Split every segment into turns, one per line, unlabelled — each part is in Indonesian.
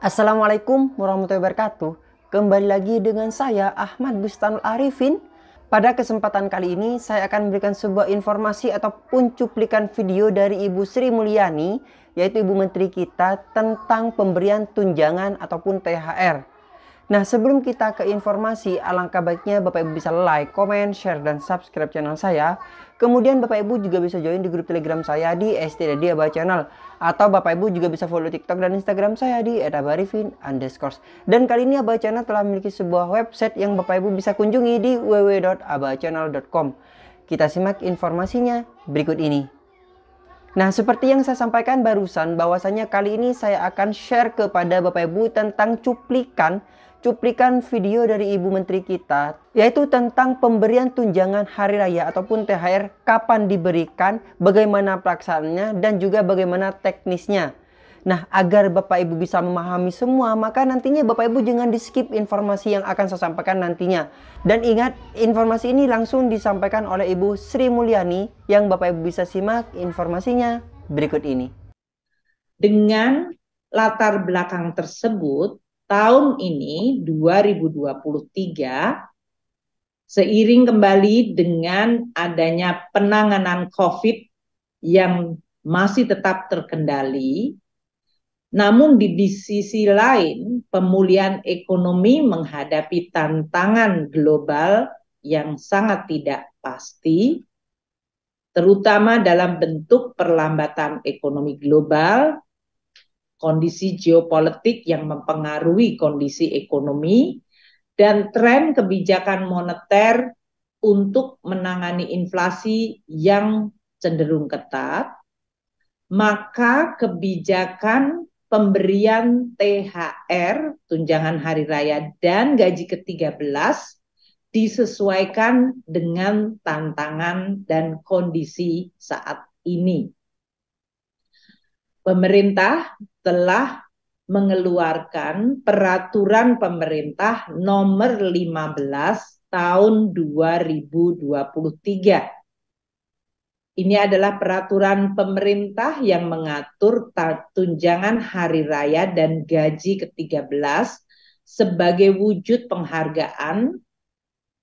Assalamualaikum warahmatullahi wabarakatuh. Kembali lagi dengan saya Ahmad Bustanul Arifin. Pada kesempatan kali ini saya akan memberikan sebuah informasi ataupun cuplikan video dari Ibu Sri Mulyani, yaitu Ibu Menteri kita, tentang pemberian tunjangan ataupun THR. Nah, sebelum kita ke informasi, alangkah baiknya Bapak Ibu bisa like, comment, share, dan subscribe channel saya. Kemudian Bapak Ibu juga bisa join di grup Telegram saya di ST Aba Channel. Atau Bapak Ibu juga bisa follow TikTok dan Instagram saya di @abarifin_. Dan kali ini Aba Channel telah memiliki sebuah website yang Bapak Ibu bisa kunjungi di www.abachannel.com. Kita simak informasinya berikut ini. Nah, seperti yang saya sampaikan barusan, bahwasanya kali ini saya akan share kepada Bapak Ibu tentang cuplikan video dari Ibu Menteri kita, yaitu tentang pemberian tunjangan hari raya ataupun THR, kapan diberikan, bagaimana pelaksanaannya, dan juga bagaimana teknisnya. Nah, agar Bapak Ibu bisa memahami semua, maka nantinya Bapak Ibu jangan di skip informasi yang akan saya sampaikan nantinya. Dan ingat, informasi ini langsung disampaikan oleh Ibu Sri Mulyani, yang Bapak Ibu bisa simak informasinya berikut ini.
Dengan latar belakang tersebut, tahun ini 2023, seiring kembali dengan adanya penanganan COVID yang masih tetap terkendali, namun di sisi lain pemulihan ekonomi menghadapi tantangan global yang sangat tidak pasti, terutama dalam bentuk perlambatan ekonomi global, kondisi geopolitik yang mempengaruhi kondisi ekonomi, dan tren kebijakan moneter untuk menangani inflasi yang cenderung ketat, maka kebijakan pemberian THR, tunjangan hari raya, dan gaji ke-13 disesuaikan dengan tantangan dan kondisi saat ini. Pemerintah telah mengeluarkan peraturan pemerintah nomor 15 tahun 2023. Ini adalah peraturan pemerintah yang mengatur tunjangan hari raya dan gaji ke-13 sebagai wujud penghargaan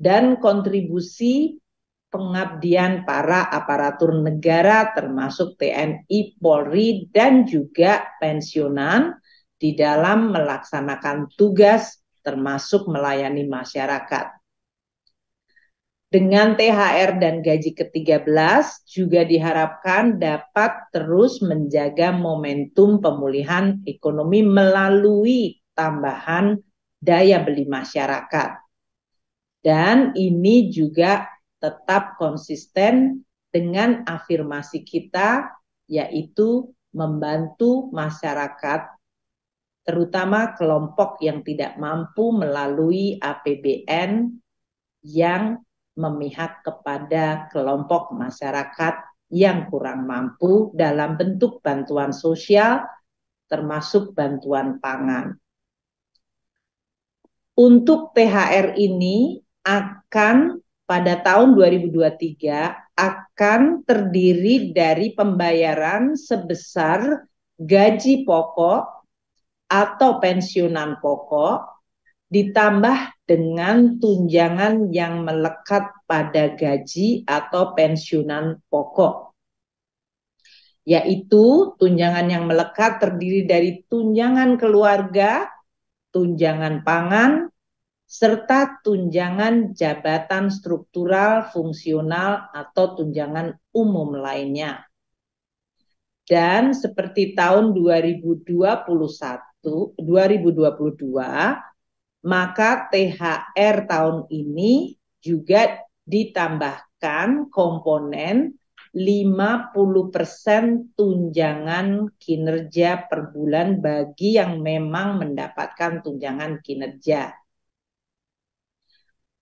dan kontribusi pengabdian para aparatur negara termasuk TNI, Polri, dan juga pensiunan di dalam melaksanakan tugas termasuk melayani masyarakat. Dengan THR dan gaji ke-13 juga diharapkan dapat terus menjaga momentum pemulihan ekonomi melalui tambahan daya beli masyarakat. Dan ini juga tetap konsisten dengan afirmasi kita, yaitu membantu masyarakat, terutama kelompok yang tidak mampu melalui APBN, yang memihak kepada kelompok masyarakat yang kurang mampu dalam bentuk bantuan sosial, termasuk bantuan pangan. Untuk THR ini akan pada tahun 2023 akan terdiri dari pembayaran sebesar gaji pokok atau pensiunan pokok ditambah dengan tunjangan yang melekat pada gaji atau pensiunan pokok. Yaitu tunjangan yang melekat terdiri dari tunjangan keluarga, tunjangan pangan, serta tunjangan jabatan struktural, fungsional, atau tunjangan umum lainnya. Dan seperti tahun 2022, maka THR tahun ini juga ditambahkan komponen 50% tunjangan kinerja per bulan bagi yang memang mendapatkan tunjangan kinerja.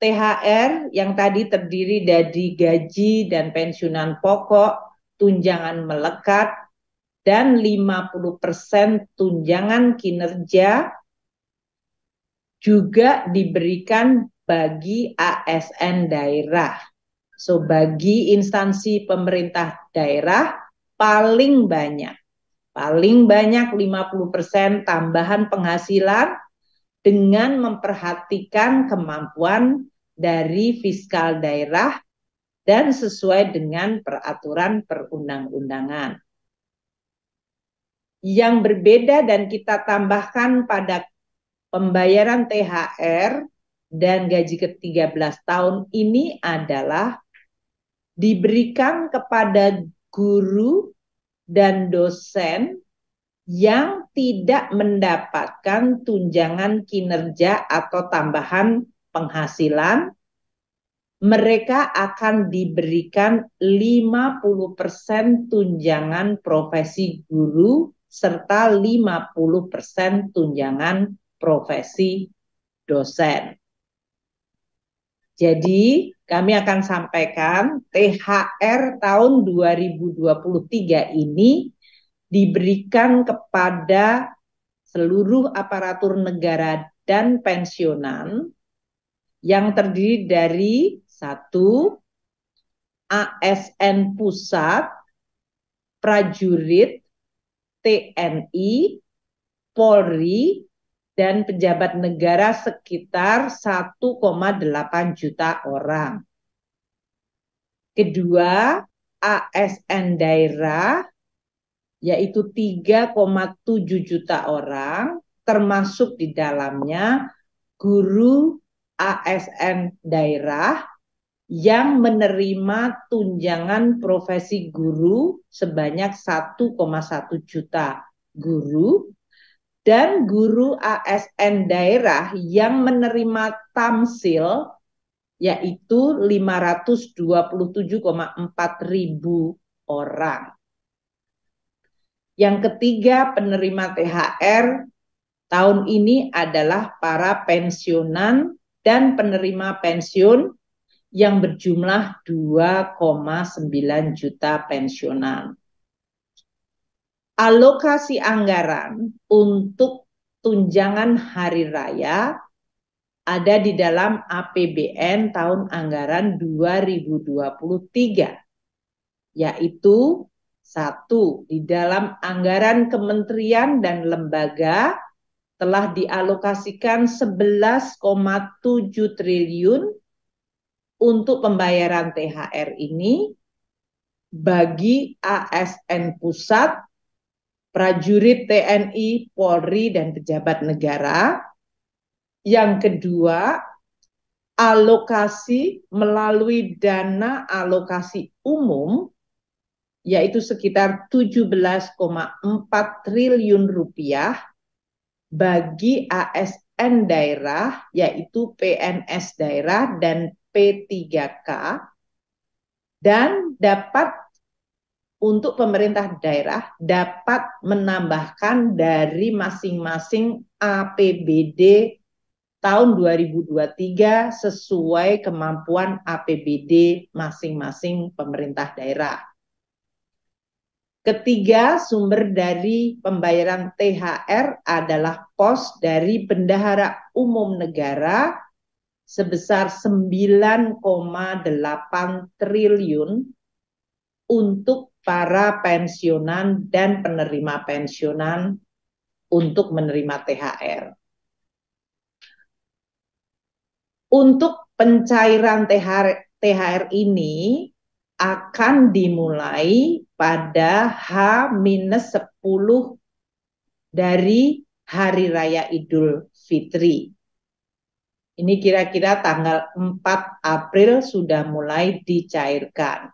THR yang tadi terdiri dari gaji dan pensiunan pokok, tunjangan melekat, dan 50% tunjangan kinerja juga diberikan bagi ASN daerah So bagi instansi pemerintah daerah paling banyak 50% tambahan penghasilan dengan memperhatikan kemampuan dari fiskal daerah dan sesuai dengan peraturan perundang-undangan. Yang berbeda dan kita tambahkan pada pembayaran THR dan gaji ke-13 tahun ini adalah diberikan kepada guru dan dosen yang tidak mendapatkan tunjangan kinerja atau tambahan penghasilan, mereka akan diberikan 50% tunjangan profesi guru serta 50% tunjangan profesi dosen. Jadi kami akan sampaikan THR tahun 2023 ini diberikan kepada seluruh aparatur negara dan pensiunan yang terdiri dari 1. ASN pusat, prajurit, TNI, Polri, dan pejabat negara sekitar 1,8 juta orang. Kedua, ASN daerah, yaitu 3,7 juta orang, termasuk di dalamnya guru ASN daerah yang menerima tunjangan profesi guru sebanyak 1,1 juta guru, dan guru ASN daerah yang menerima tamsil yaitu 527,4 ribu orang. Yang ketiga, penerima THR tahun ini adalah para pensiunan dan penerima pensiun yang berjumlah 2,9 juta pensiunan. Alokasi anggaran untuk tunjangan hari raya ada di dalam APBN tahun anggaran 2023, yaitu 1. Di dalam anggaran kementerian dan lembaga telah dialokasikan 11,7 triliun untuk pembayaran THR ini bagi ASN pusat, prajurit TNI, Polri, dan pejabat negara. Yang kedua, alokasi melalui dana alokasi umum, yaitu sekitar 17,4 triliun rupiah bagi ASN daerah, yaitu PNS daerah dan P3K, dan dapat untuk pemerintah daerah dapat menambahkan dari masing-masing APBD tahun 2023 sesuai kemampuan APBD masing-masing pemerintah daerah. Ketiga, sumber dari pembayaran THR adalah pos dari Bendahara Umum Negara sebesar 9,8 triliun untuk para pensiunan dan penerima pensiunan untuk menerima THR. Untuk pencairan THR ini akan dimulai pada H-10 dari Hari Raya Idul Fitri. Ini kira-kira tanggal 4 April sudah mulai dicairkan.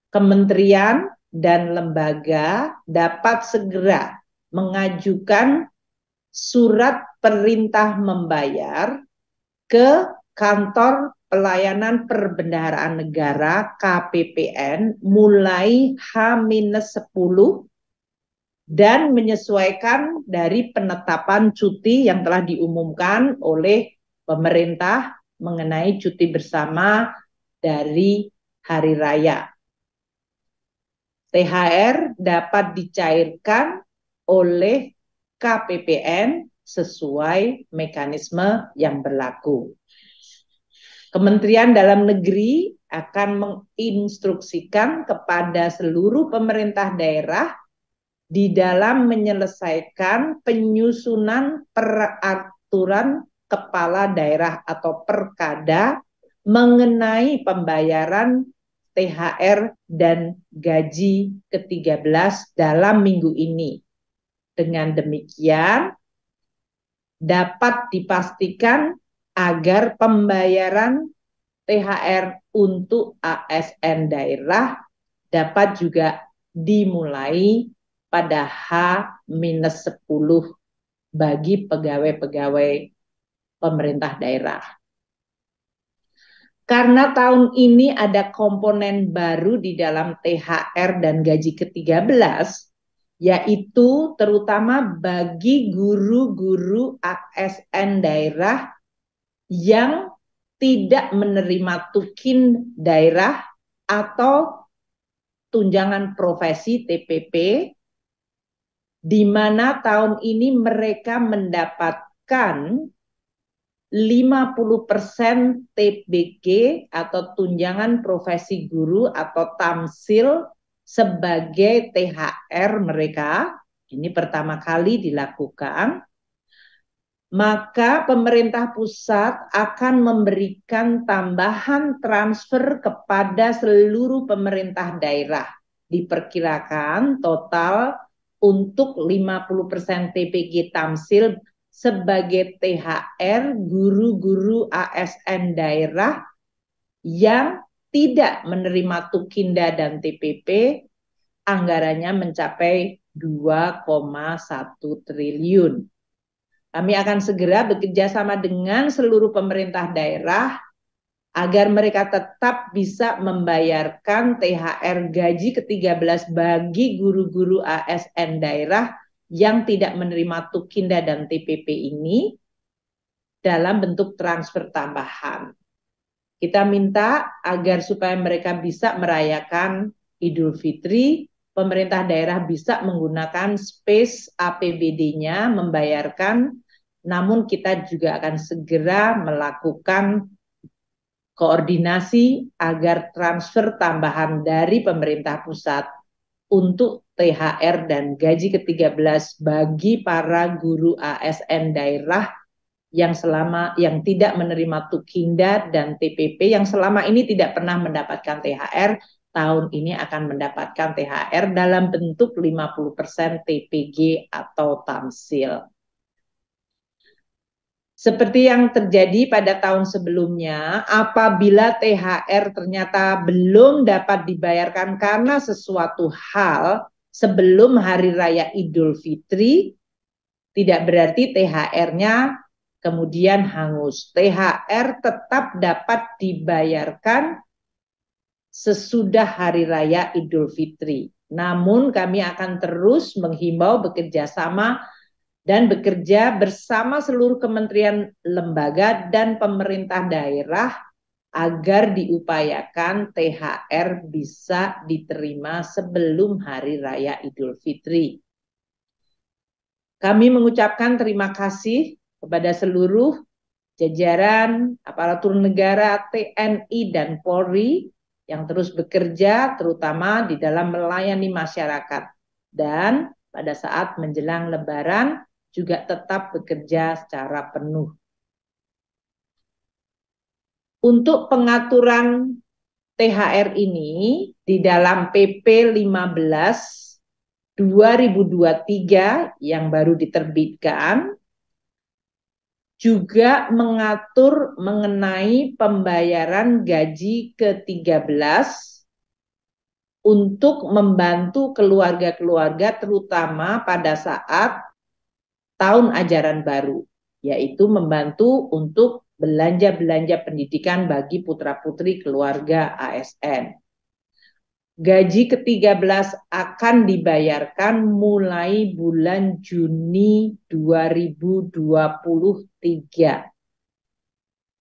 Kementerian dan lembaga dapat segera mengajukan surat perintah membayar ke Kantor Pelayanan Perbendaharaan Negara KPPN mulai H-10 dan menyesuaikan dari penetapan cuti yang telah diumumkan oleh pemerintah mengenai cuti bersama dari hari raya. THR dapat dicairkan oleh KPPN sesuai mekanisme yang berlaku. Kementerian Dalam Negeri akan menginstruksikan kepada seluruh pemerintah daerah di dalam menyelesaikan penyusunan peraturan kepala daerah atau perkada mengenai pembayaran THR dan gaji ke-13 dalam minggu ini. Dengan demikian, dapat dipastikan agar pembayaran THR untuk ASN daerah dapat juga dimulai pada H-10 bagi pegawai-pegawai pemerintah daerah. Karena tahun ini ada komponen baru di dalam THR dan gaji ke-13, yaitu terutama bagi guru-guru ASN daerah yang tidak menerima tukin daerah atau tunjangan profesi TPP, di mana tahun ini mereka mendapatkan 50% TBG atau tunjangan profesi guru atau tamsil sebagai THR mereka. Ini pertama kali dilakukan. Maka pemerintah pusat akan memberikan tambahan transfer kepada seluruh pemerintah daerah. Diperkirakan total untuk 50% TPG tamsil sebagai THR guru-guru ASN daerah yang tidak menerima tukinda dan TPP, anggarannya mencapai 2,1 triliun. Kami akan segera bekerja sama dengan seluruh pemerintah daerah agar mereka tetap bisa membayarkan THR gaji ke-13 bagi guru-guru ASN daerah yang tidak menerima tukinda dan TPP ini dalam bentuk transfer tambahan. Kita minta agar supaya mereka bisa merayakan Idul Fitri, pemerintah daerah bisa menggunakan space APBD-nya membayarkan, namun kita juga akan segera melakukan koordinasi agar transfer tambahan dari pemerintah pusat untuk THR dan gaji ke-13 bagi para guru ASN daerah yang tidak menerima tukinda dan TPP, yang selama ini tidak pernah mendapatkan THR, tahun ini akan mendapatkan THR dalam bentuk 50% TPG atau tamsil. Seperti yang terjadi pada tahun sebelumnya, apabila THR ternyata belum dapat dibayarkan karena sesuatu hal sebelum Hari Raya Idul Fitri, tidak berarti THR-nya kemudian hangus. THR tetap dapat dibayarkan sesudah Hari Raya Idul Fitri. Namun kami akan terus menghimbau bekerja sama dan bekerja bersama seluruh kementerian, lembaga, dan pemerintah daerah agar diupayakan THR bisa diterima sebelum Hari Raya Idul Fitri. Kami mengucapkan terima kasih kepada seluruh jajaran aparatur negara, TNI, dan Polri yang terus bekerja terutama di dalam melayani masyarakat. Dan pada saat menjelang Lebaran, juga tetap bekerja secara penuh. Untuk pengaturan THR ini di dalam PP 15 2023 yang baru diterbitkan juga mengatur mengenai pembayaran gaji ke-13 untuk membantu keluarga-keluarga terutama pada saat tahun ajaran baru, yaitu membantu untuk belanja-belanja pendidikan bagi putra-putri keluarga ASN. Gaji ke-13 akan dibayarkan mulai bulan Juni 2023,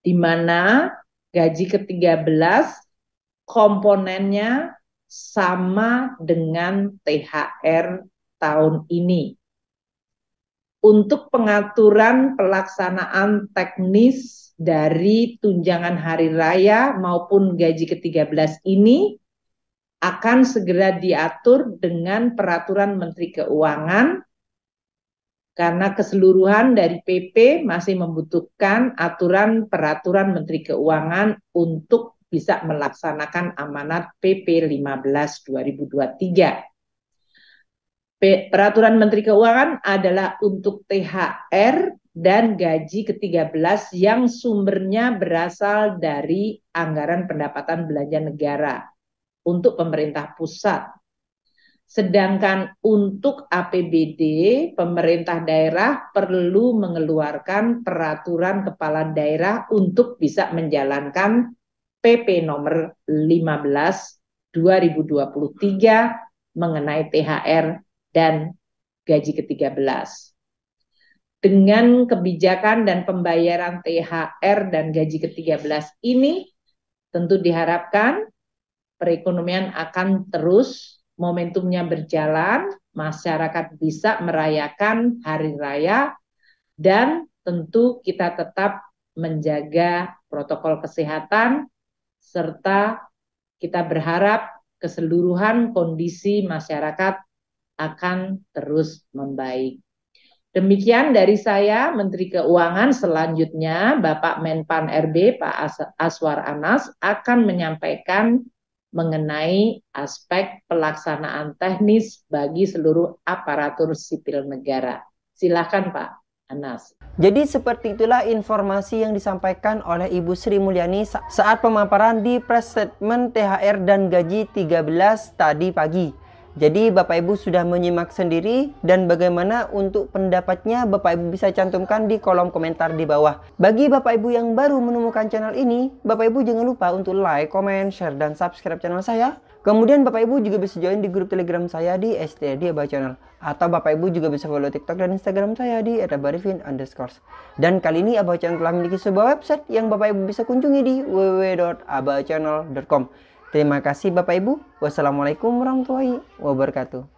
di mana gaji ke-13 komponennya sama dengan THR tahun ini. untuk pengaturan pelaksanaan teknis dari tunjangan hari raya maupun gaji ke-13 ini akan segera diatur dengan peraturan Menteri Keuangan, karena keseluruhan dari PP masih membutuhkan aturan peraturan Menteri Keuangan untuk bisa melaksanakan amanat PP 15 2023. Peraturan Menteri Keuangan adalah untuk THR dan gaji ke-13 yang sumbernya berasal dari anggaran pendapatan belanja negara untuk pemerintah pusat. Sedangkan untuk APBD, pemerintah daerah perlu mengeluarkan peraturan kepala daerah untuk bisa menjalankan PP nomor 15 2023 mengenai THR dan gaji ke-13. Dengan kebijakan dan pembayaran THR dan gaji ke-13 ini, tentu diharapkan perekonomian akan terus momentumnya berjalan, masyarakat bisa merayakan hari raya, dan tentu kita tetap menjaga protokol kesehatan, serta kita berharap keseluruhan kondisi masyarakat akan terus membaik. Demikian dari saya, Menteri Keuangan. Selanjutnya, Bapak Menpan RB, Pak Aswar Anas, akan menyampaikan mengenai aspek pelaksanaan teknis bagi seluruh aparatur sipil negara. Silakan Pak Anas.
Jadi seperti itulah informasi yang disampaikan oleh Ibu Sri Mulyani saat pemaparan di press statement THR dan gaji 13 tadi pagi. Jadi Bapak Ibu sudah menyimak sendiri, dan bagaimana untuk pendapatnya Bapak Ibu bisa cantumkan di kolom komentar di bawah. Bagi Bapak Ibu yang baru menemukan channel ini, Bapak Ibu jangan lupa untuk like, comment, share, dan subscribe channel saya. Kemudian Bapak Ibu juga bisa join di grup Telegram saya di STD Aba Channel. Atau Bapak Ibu juga bisa follow TikTok dan Instagram saya di @abarifin_. Dan kali ini Aba Channel telah memiliki sebuah website yang Bapak Ibu bisa kunjungi di www.abachannel.com. Terima kasih Bapak Ibu. Wassalamualaikum warahmatullahi wabarakatuh.